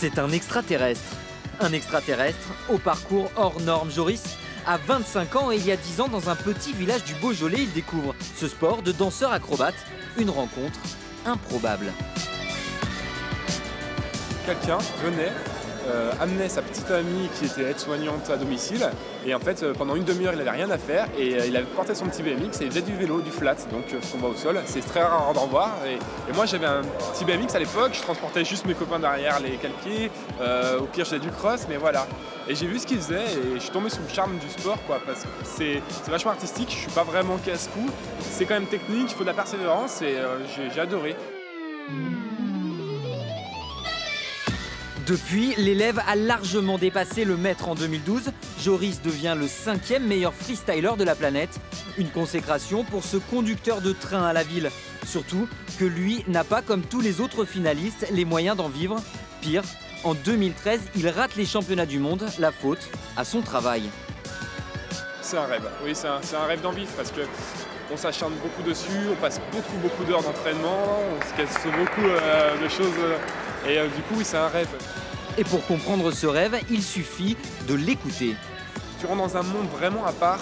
C'est un extraterrestre. Un extraterrestre au parcours hors norme. Joris a 25 ans et il y a 10 ans, dans un petit village du Beaujolais, il découvre ce sport de danseur acrobate. Une rencontre improbable. Quelqu'un venait, amenait sa petite amie qui était aide-soignante à domicile. Et en fait, pendant une demi-heure, il n'avait rien à faire. Et il avait porté son petit BMX et il faisait du vélo, du flat, donc ce qu'on voit au sol. C'est très rare d'en voir. Et moi, j'avais un petit BMX à l'époque. Je transportais juste mes copains derrière les cale-pieds. Au pire, je faisais du cross, mais voilà. Et j'ai vu ce qu'il faisait et je suis tombé sous le charme du sport, quoi, parce que c'est vachement artistique. Je suis pas vraiment casse-cou. C'est quand même technique, il faut de la persévérance et j'ai adoré. Depuis, l'élève a largement dépassé le maître en 2012. Joris devient le 5e meilleur freestyler de la planète. Une consécration pour ce conducteur de train à la ville. Surtout que lui n'a pas, comme tous les autres finalistes, les moyens d'en vivre. Pire, en 2013, il rate les championnats du monde. La faute à son travail. C'est un rêve, oui, c'est un rêve d'en vivre parce que on s'acharne beaucoup dessus, on passe beaucoup d'heures d'entraînement, on se casse beaucoup de choses et du coup oui c'est un rêve. Et pour comprendre ce rêve, il suffit de l'écouter. Tu rentres dans un monde vraiment à part,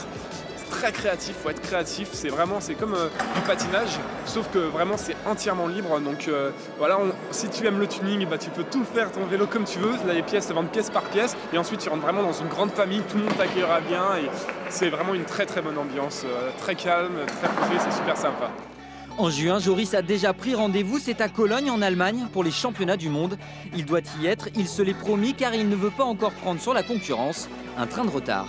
c'est très créatif, faut être créatif, c'est comme du patinage, sauf que vraiment c'est entièrement libre, donc voilà, si tu aimes le tuning, bah, tu peux tout faire ton vélo comme tu veux, là les pièces se vendent pièce par pièce, et ensuite tu rentres vraiment dans une grande famille, tout le monde t'accueillera bien, et c'est vraiment une très bonne ambiance, très calme, très posée, c'est super sympa. En juin, Joris a déjà pris rendez-vous, c'est à Cologne en Allemagne pour les championnats du monde. Il doit y être, il se l'est promis car il ne veut pas encore prendre sur la concurrence un train de retard.